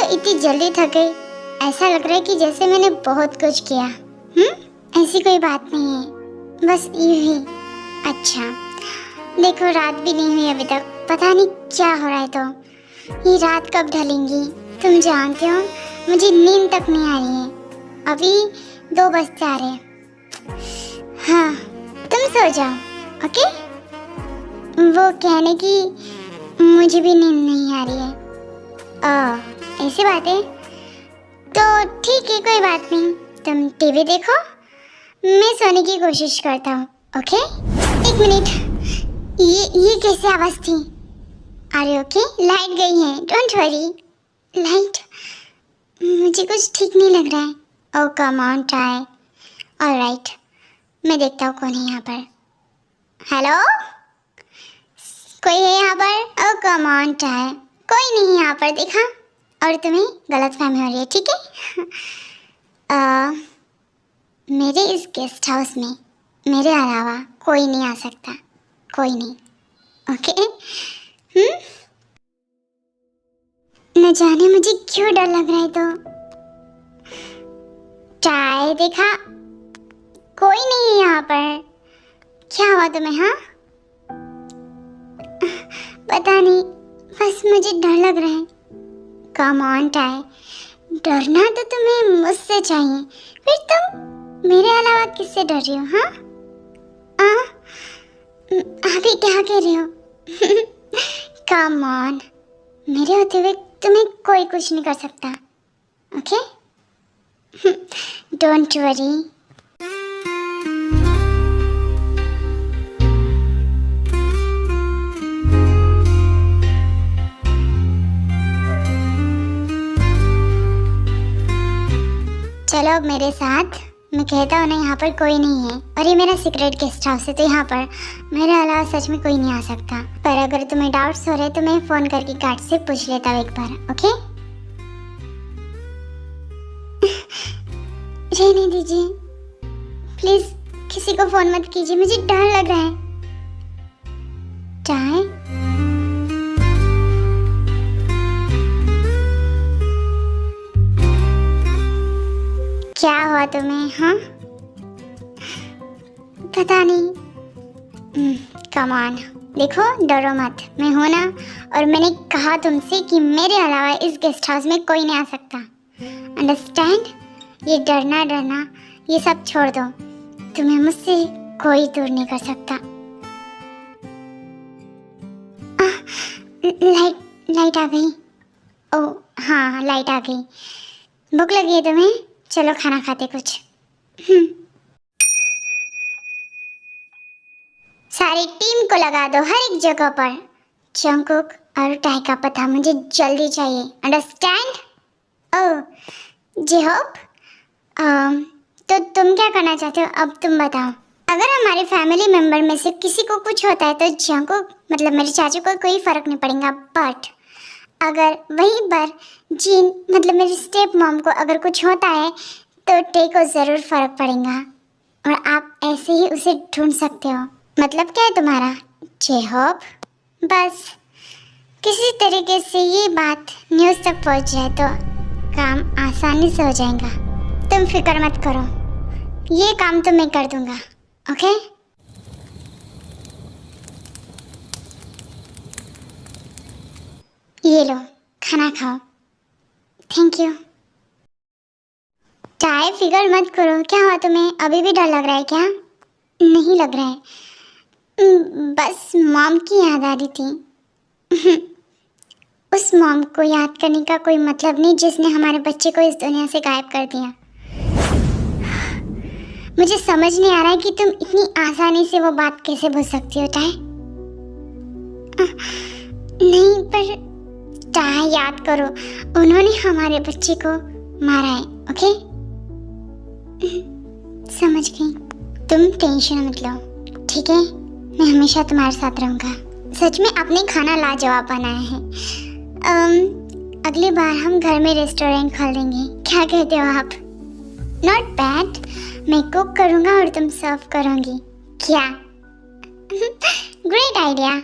इतनी जल्दी थक गई, ऐसा लग रहा है कि जैसे मैंने बहुत कुछ किया। ऐसी कोई बात नहीं है, बस यूं ही। अच्छा देखो, रात भी नहीं हुई अभी तक, पता नहीं क्या हो रहा है। तो ये रात कब ढलेंगी? तुम जानते हो मुझे नींद तक नहीं आ रही है। अभी 2 बज जा रहे हैं। हाँ तुम सो जाओ, ओके? वो कहने की मुझे भी नींद नहीं आ रही है। ऐसी बात है तो ठीक है, कोई बात नहीं। तुम टीवी देखो, मैं सोने की कोशिश करता हूँ, ओके? 1 मिनट, ये कैसी आवाज़ थी? अरे ओके, लाइट गई है, डोंट वरी। लाइट, मुझे कुछ ठीक नहीं लग रहा है। ओह कम ऑन टाई। ऑलराइट, मैं देखता हूँ कौन है यहाँ पर। हेलो, कोई है यहाँ पर? ओह कम ऑन टाई, कोई नहीं यहाँ पर, देखा? और तुम्हें गलतफहमी हो रही है, ठीक है? मेरे इस गेस्ट हाउस में मेरे अलावा कोई नहीं आ सकता, कोई नहीं, ओके? न जाने मुझे क्यों डर लग रहा है। तो चाय देखा, कोई नहीं है यहाँ पर। क्या हुआ तुम्हें? हाँ पता नहीं, बस मुझे डर लग रहा है। कम ऑन टाई, डरना तो तुम्हें मुझसे चाहिए, फिर तुम मेरे अलावा किससे डर रही हो? हाँ अभी क्या कह रहे हो? कम ऑन, मेरे होते हुए तुम्हें कोई कुछ नहीं कर सकता, ओके? Don't worry. चलो अब मेरे साथ, मैं कहता हूँ ना यहाँ पर कोई नहीं है, और ये मेरा सीक्रेट गेस्ट हाउस है, तो यहाँ पर मेरे अलावा सच में कोई नहीं आ सकता। पर अगर तुम्हें डाउट्स हो रहे तो मैं फ़ोन करके गार्ड से पूछ लेता हूँ एक बार, ओके? रहने दीजिए प्लीज़, किसी को फ़ोन मत कीजिए, मुझे डर लग रहा है। चाय, क्या हुआ तुम्हें? हाँ पता नहीं। कम ऑन, देखो डरो मत, मैं हूं ना, और मैंने कहा तुमसे कि मेरे अलावा इस गेस्ट हाउस में कोई नहीं आ सकता, अंडरस्टैंड? ये डरना ये सब छोड़ दो, तुम्हें मुझसे कोई दूर नहीं कर सकता। लाइट आ गई। ओह हाँ, लाइट आ गई। भूख लगी है तुम्हें? चलो खाना खाते कुछ। सारी टीम को लगा दो हर एक जगह पर। जंगकुक और टाई का पता मुझे जल्दी चाहिए, अंडरस्टैंड? ओह जेहोप, तो तुम क्या करना चाहते हो अब तुम बताओ। अगर हमारे फैमिली मेंबर में से किसी को कुछ होता है तो जंगकुक मतलब मेरे चाचू को कोई फर्क नहीं पड़ेगा, बट अगर वहीं पर जीन मतलब मेरी स्टेप मॉम को अगर कुछ होता है तो टे को ज़रूर फर्क पड़ेगा, और आप ऐसे ही उसे ढूंढ सकते हो। मतलब क्या है तुम्हारा? जेहोप, बस किसी तरीके से ये बात न्यूज़ तक पहुंच जाए तो काम आसानी से हो जाएगा। तुम फिक्र मत करो, ये काम तो मैं कर दूंगा, ओके? ये लो खाना खाओ, थैंक यू। चाय, फिक्र मत करो। क्या हुआ तुम्हें? अभी भी डर लग रहा है क्या? नहीं लग रहा है, बस मॉम की याद आ रही थी। उस मॉम को याद करने का कोई मतलब नहीं जिसने हमारे बच्चे को इस दुनिया से गायब कर दिया। मुझे समझ नहीं आ रहा है कि तुम इतनी आसानी से वो बात कैसे भूल सकती हो टाय। नहीं पर टाय याद करो, उन्होंने हमारे बच्चे को मारा है। ओके समझ गई। तुम टेंशन मत लो, ठीक है? मैं हमेशा तुम्हारे साथ रहूंगा। सच में आपने खाना लाजवाब बनाया है। अगली बार हम घर में रेस्टोरेंट खोल देंगे, क्या कहते हो आप? Not bad. मैं कुक करूंगा और तुम सर्व करोगी, क्या? Great idea.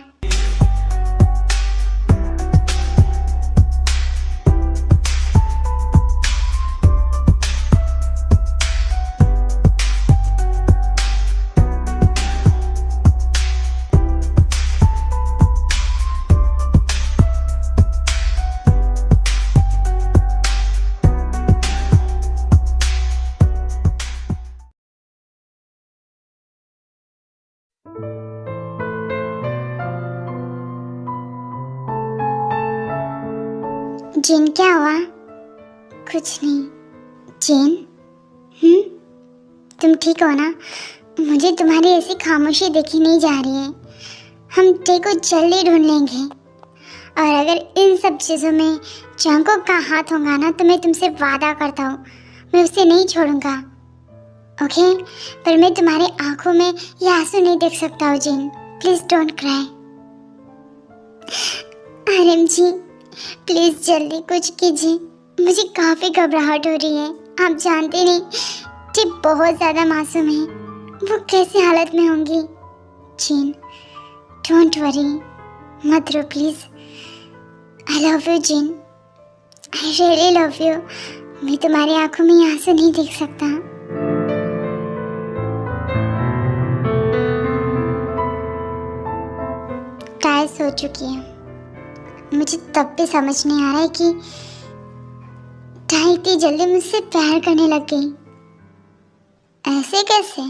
जिन क्या हुआ? कुछ नहीं। जिन तुम ठीक हो ना? मुझे तुम्हारी ऐसी खामोशी देखी नहीं जा रही है। हम टे को जल्दी ढूंढ लेंगे, और अगर इन सब चीज़ों में जंको का हाथ होगा ना तो मैं तुमसे वादा करता हूँ मैं उसे नहीं छोड़ूंगा। ओके? पर मैं तुम्हारी आंखों में ये आंसू नहीं देख सकता हूँ Jin. Please don't cry. RM ji please जल्दी कुछ कीजिए, मुझे काफी घबराहट हो रही है। आप जानते नहीं टिप बहुत ज्यादा मासूम है, वो कैसी हालत में होंगी। जिन डोंट वरी, मत रो please. I love you Jin, I really love you. मैं तुम्हारी आंखों में आंसू नहीं देख सकता। टाय सो चुकी है। मुझे तब भी समझ नहीं आ रहा है कि टाय इतनी जल्दी मुझसे प्यार करने लग गई। ऐसे कैसे?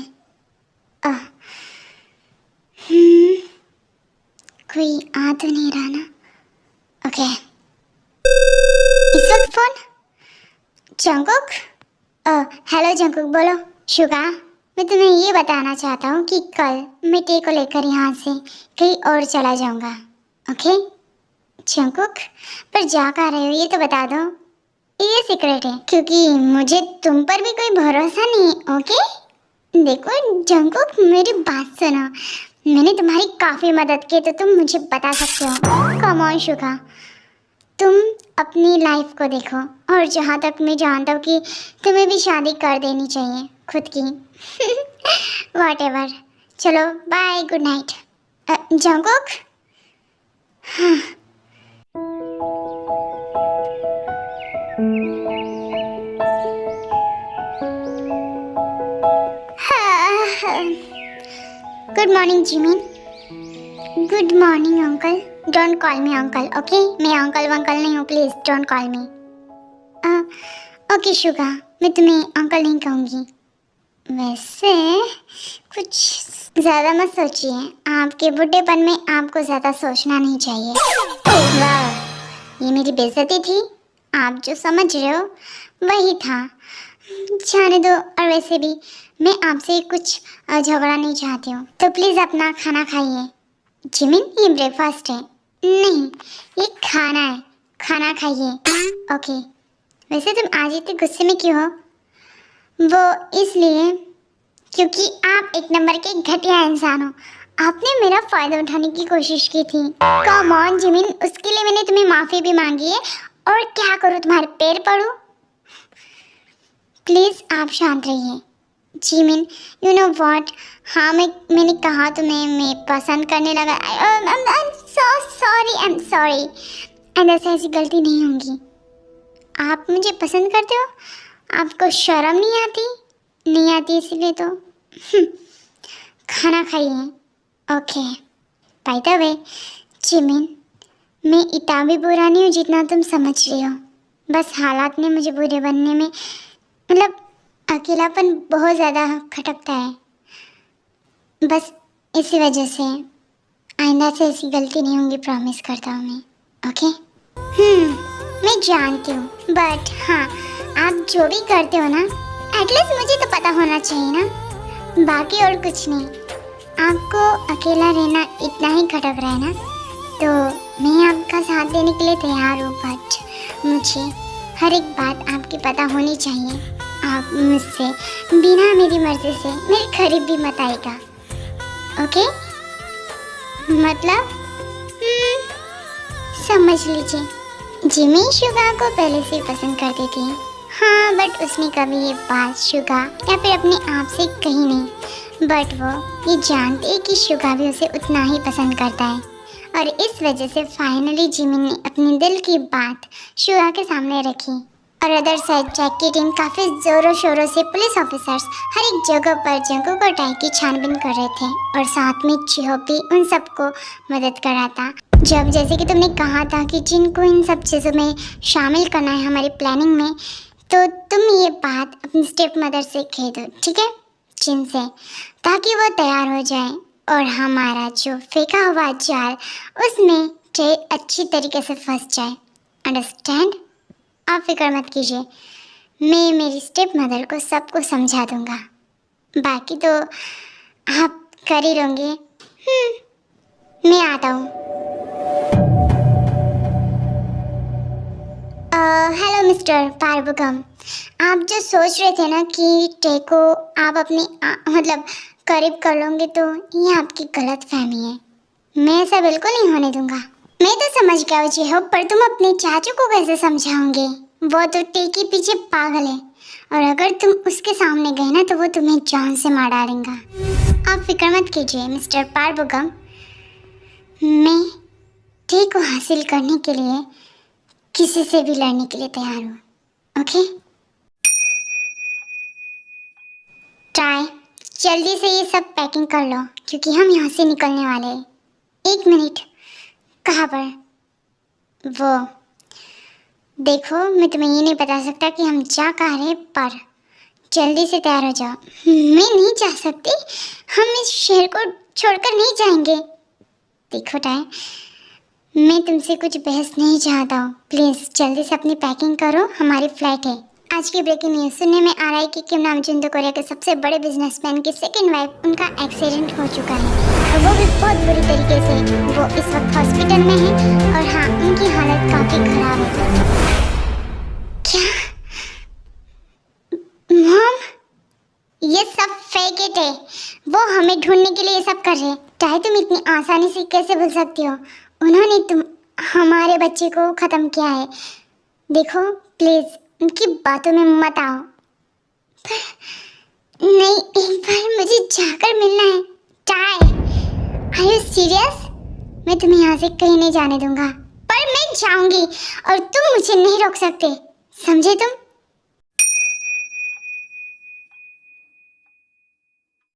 कोई आ तो नहीं रहा ना? ओके। इस वक्त फोन? जंकुक? हेलो जंकुक, बोलो। शुगा, मैं तुम्हें ये बताना चाहता हूँ कि कल मैं टे को लेकर यहाँ से कहीं और चला जाऊँगा। ओके जंकुक, पर जा कहाँ रहे हो ये तो बता दो। ये सीक्रेट है क्योंकि मुझे तुम पर भी कोई भरोसा नहीं है। ओके देखो जंकुक, मेरी बात सुनो। मैंने तुम्हारी काफ़ी मदद की तो तुम मुझे बता सकते हो। कम ऑन शुगा, तुम अपनी लाइफ को देखो, और जहाँ तक मैं जानता हूँ कि तुम्हें भी शादी कर देनी चाहिए खुद की। व्हाटएवर, चलो बाय, गुड नाइट। जंकुक? हाँ। Good morning Jimin. Good morning uncle. Don't call me uncle, okay? मैं अंकल वंकल नहीं हूँ, please don't call me. Okay Suga, मैं तुम्हें अंकल नहीं कहूँगी। वैसे कुछ ज़्यादा मत सोचिए, आपके बुढ़ेपन में आपको ज़्यादा सोचना नहीं चाहिए। वाह, ये मेरी बेइज्जती थी। आप जो समझ रहे हो वही था। जाने दो, और वैसे भी मैं आपसे कुछ झगड़ा नहीं चाहती हूँ, तो प्लीज़ अपना खाना खाइए। जिमिन, ये ब्रेकफास्ट है। नहीं, ये खाना है, खाना खाइए। ओके। वैसे तुम आज इतने गुस्से में क्यों हो? वो इसलिए क्योंकि आप एक नंबर के घटिया इंसान हो। आपने मेरा फ़ायदा उठाने की कोशिश की थी। कम ऑन जिमिन, उसके लिए मैंने तुम्हें माफ़ी भी मांगी है, और क्या करूँ, तुम्हारे पैर पड़ूं? प्लीज़ आप शांत रहिए। जिमिन, यू नो व्हाट, हाँ मैंने कहा तुम्हें मैं पसंद करने लगा। I am so sorry, I am sorry. ऐसे ऐसी गलती नहीं होगी। आप मुझे पसंद करते हो? आपको शर्म नहीं आती? नहीं आती इसीलिए तो। खाना खाइए। Okay. By the way Jimin, मैं इतना भी बुरा नहीं हूँ जितना तुम समझ रही हो। बस हालात ने मुझे बुरे बनने में, मतलब अकेलापन बहुत ज़्यादा खटकता है। बस इसी वजह से आइंदा से ऐसी गलती नहीं होंगी, प्रॉमिस करता हूँ मैं। ओके? मैं जानती हूँ, बट हाँ, आप जो भी करते हो ना, एटलीस्ट मुझे तो पता होना चाहिए ना, बाकी और कुछ नहीं। आपको अकेला रहना इतना ही खटक रहा है ना, तो मैं आपका साथ देने के लिए तैयार हूँ, बट मुझे हर एक बात आपकी पता होनी चाहिए। आप मुझसे बिना मेरी मर्जी से मेरे करीब भी मत आएगा, ओके? मतलब समझ लीजिए, जिमी शुगा को पहले से पसंद करती थी, हाँ, बट उसने कभी ये बात शुगा या फिर अपने आप से कही नहीं। बट वो ये जानती है कि शुगा भी उसे उतना ही पसंद करता है, और इस वजह से फाइनली जिमी ने अपने दिल की बात शुगा के सामने रखी। और अदर साइड जैक की टीम काफ़ी ज़ोरों शोरों से पुलिस ऑफिसर्स हर एक जगह पर जंगों को टाई की छानबीन कर रहे थे, और साथ में चिहो भी उन सबको मदद कर रहा था। जब जैसे कि तुमने कहा था कि जिनको इन सब चीज़ों में शामिल करना है हमारी प्लानिंग में, तो तुम ये बात अपनी स्टेप मदर से कह दो, ठीक है, जिन से, ताकि वो तैयार हो जाए और हमारा जो फेंका हुआ जाल उसमें अच्छी तरीके से फंस जाए। अंडरस्टैंड? आप फिक्र मत कीजिए, मैं मेरी स्टेप मदर को सबको समझा दूंगा, बाकी तो आप कर ही लोगे। मैं आता हूँ। हेलो मिस्टर पारबुकम, आप जो सोच रहे थे ना कि टे को आप अपनी मतलब करीब कर लोगे, तो ये आपकी गलत फहमी है। मैं ऐसा बिल्कुल नहीं होने दूंगा। मैं तो समझ गया हो, पर तुम अपने चाचू को कैसे समझाओगे? वो तो टे के पीछे पागल है, और अगर तुम उसके सामने गए ना तो वो तुम्हें जान से मार डालेगा। आप फिक्र मत कीजिए मिस्टर पारबुकम, मैं टे को हासिल करने के लिए किसी से भी लड़ने के लिए तैयार हूँ, ओके? ट्राई जल्दी से ये सब पैकिंग कर लो, क्योंकि हम यहाँ से निकलने वाले हैं। 1 मिनट, कहाँ पर? वो देखो, मैं तुम्हें ये नहीं बता सकता कि हम जा कहाँ रहे, पर जल्दी से तैयार हो जाओ। मैं नहीं जा सकती, हम इस शहर को छोड़कर नहीं जाएंगे। देखो टाइम, मैं तुमसे कुछ बहस नहीं चाहता हूँ, प्लीज़ जल्दी से अपनी पैकिंग करो, हमारी फ्लाइट है। आज की ब्रेकिंग न्यूज़ सुनने में आ रहा है कि किम नामचुन कोरिया के सबसे बड़े बिजनेसमैन की सेकंड वाइफ, उनका एक्सीडेंट हो चुका है, और वो भी बहुत बुरी तरीके से। वो इस वक्त हॉस्पिटल में है, और हाँ, उनकी हालत काफ़ी खराब है। क्या मॉम, ये सब फेक इट है, वो हमें ढूंढने के लिए ये सब कर रहे हैं। चाहे तुम इतनी आसानी से कैसे भूल सकती हो? उन्होंने तुम हमारे बच्चे को ख़त्म किया है। देखो प्लीज़ उनकी बातों में मत आओ। नहीं, एक बार मुझे जाकर मिलना है। टाई, आर यू सीरियस? मैं तुम्हें यहाँ से कहीं नहीं जाने दूंगा, पर मैं जाऊंगी और तुम मुझे नहीं रोक सकते, समझे तुम?